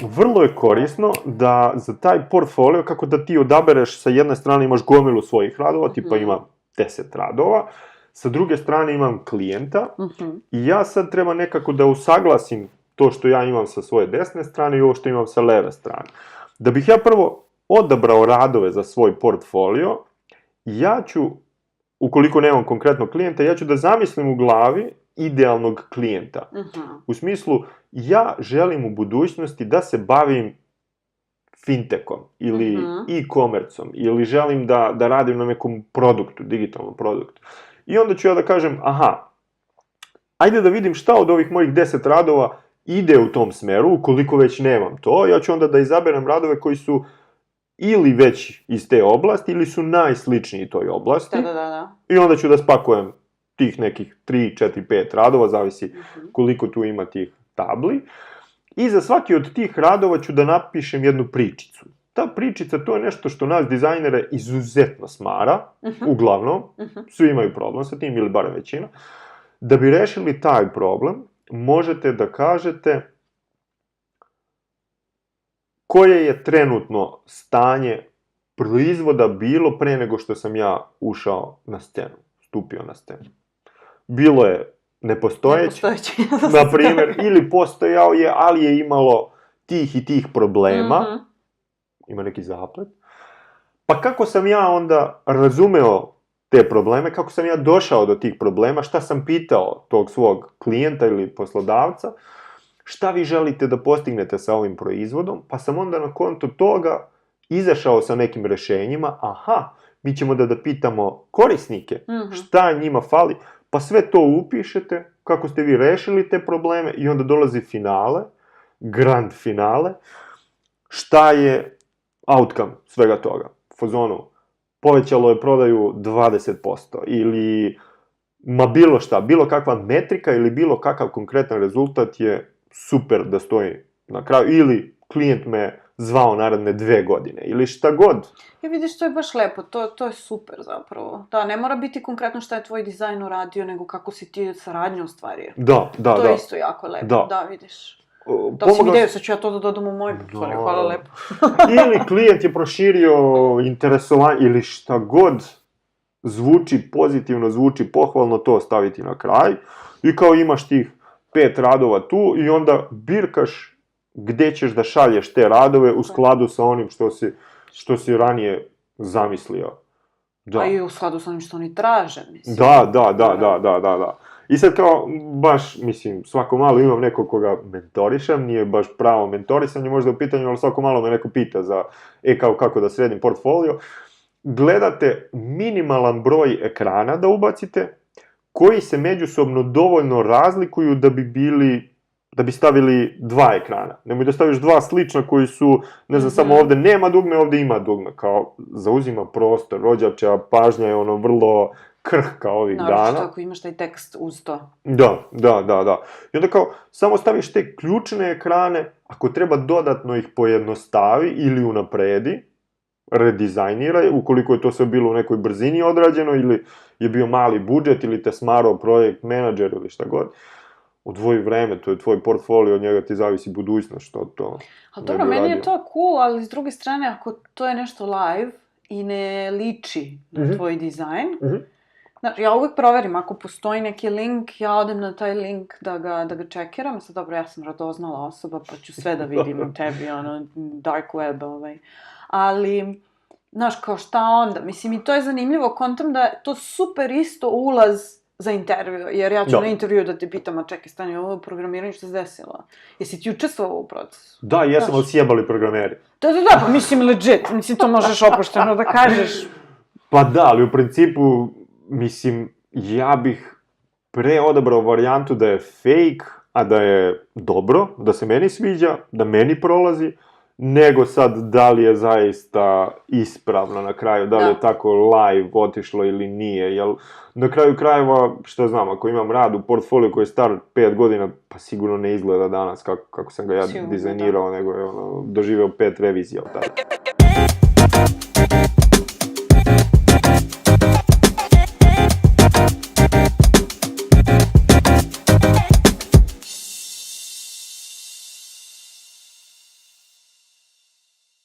Vrlo je korisno da za taj portfolio, kako da ti odabereš, sa jedne strane imaš gomilu svojih radova, tipa imam 10 radova, sa druge strane imam klijenta i ja sad treba nekako da usaglasim to što ja imam sa svoje desne strane i ovo što imam sa leve strane. Da bih ja prvo odabrao radove za svoj portfolio, ja ću, ukoliko nemam konkretnog klijenta, ja ću da zamislim u glavi idealnog klijenta. U smislu, ja želim u budućnosti da se bavim fintechom ili e-commerceom ili želim da radim na nekom produktu, digitalnom produktu. I onda ću ja da kažem, aha, ajde da vidim šta od ovih mojih 10 radova ide u tom smeru, ukoliko već nemam to, ja ću onda da izaberem radove koji su ili već iz te oblasti ili su najsličniji toj oblasti. I onda ću da spakujem tih nekih 3, 4, 5 radova, zavisi koliko tu ima tih tabli. I za svaki od tih radova ću da napišem jednu pričicu. Ta pričica, to je nešto što nas dizajnere izuzetno smara, uglavnom, svi imaju problem sa tim, ili barem većina. Da bi rešili taj problem, možete da kažete koje je trenutno stanje proizvoda bilo pre nego što sam ja ušao na scenu, stupio na scenu. Bilo je nepostojeće, na primjer, ili postojao je, ali je imalo tih i tih problema, ima neki zaplet. Pa kako sam ja onda razumeo te probleme, kako sam ja došao do tih problema, šta sam pitao tog svog klijenta ili poslodavca, šta vi želite da postignete sa ovim proizvodom, pa sam onda na konto toga izašao sa nekim rešenjima, aha, mi ćemo da pitamo korisnike, šta njima fali, pa sve to upišete, kako ste vi rešili te probleme i onda dolazi finale, grand finale, šta je outcome svega toga, fazonu, povećalo je prodaju 20% ili bilo šta, bilo kakva metrika ili bilo kakav konkretan rezultat je super da stoji na kraju, ili klijent me zvao naredne 2 godine, ili šta god. Ja vidiš, to je baš lepo, to je super zapravo. Da, ne mora biti konkretno šta je tvoj dizajn uradio, nego kako si ti saradnju ostvario. Da. To je isto jako lepo, da vidiš. Da si mi ideju, sad ću ja to da dodam u moj portfolio, hvala lepo. Ili klijent je proširio interesovanje, ili šta god zvuči pozitivno, zvuči pohvalno, to staviti na kraj. I kao imaš tih 5 radova tu i onda birkaš gde ćeš da šalješ te radove u skladu sa onim što si ranije zamislio. A i u skladu sa onim što oni traže, mislim. Da. I sad kao, baš, mislim, svako malo imam nekog koga mentorišem, nije baš pravo mentorisanje možda u pitanju, ali svako malo me neko pita za, kao kako da sredim portfolio. Gledate minimalan broj ekrana da ubacite, koji se međusobno dovoljno razlikuju da bi stavili 2 ekrana. Nemoj da staviš 2 slična koji su, ne znam, samo ovde nema dugme, ovde ima dugme. Kao, zauzima prostor, rođača pažnja je ono vrlo krhka ovih dana. Naravno, ako imaš taj tekst uz to. Da. I onda kao, samo staviš te ključne ekrane, ako treba dodatno ih pojednostavi ili unapredi, redizajniraj, ukoliko je to sve bilo u nekoj brzini odrađeno ili je bio mali budžet ili te smarao projekt menadžer ili šta god, odvoji vreme, to je tvoj portfolio, od njega ti zavisi budućnost, što to... Ali dobro, meni je to cool, ali s druge strane, ako to je nešto live i ne liči na tvoj dizajn, znači, ja uvijek proverim, ako postoji neki link, ja odem na taj link da ga čekiram, sad dobro, ja sam radoznala osoba, pa ću sve da vidim u tebi, dark web, ali, znaš, kao šta onda? Mislim, i to je zanimljivo, kontam da je to super isto ulaz za intervju, jer ja ću na intervju da te pitam, a čekaj, stani, ovo programiranje što se desilo. Jesi ti učestvovao u procesu? Da, jesam, ali sjebali programeri. Da, pa mislim, legit, mislim, to možeš oprošteno da kažeš. Pa da, ali u principu, mislim, ja bih pre odabrao varijantu da je fake, a da je dobro, da se meni sviđa, da meni prolazi, nego sad da li je zaista ispravno na kraju, da li je tako live otišlo ili nije, jer na kraju krajeva, što znam, ako imam rad u portfoliju koji je star 5 godina, pa sigurno ne izgleda danas kako sam ga ja dizajnirao, nego je doživeo 5 revizija od tada.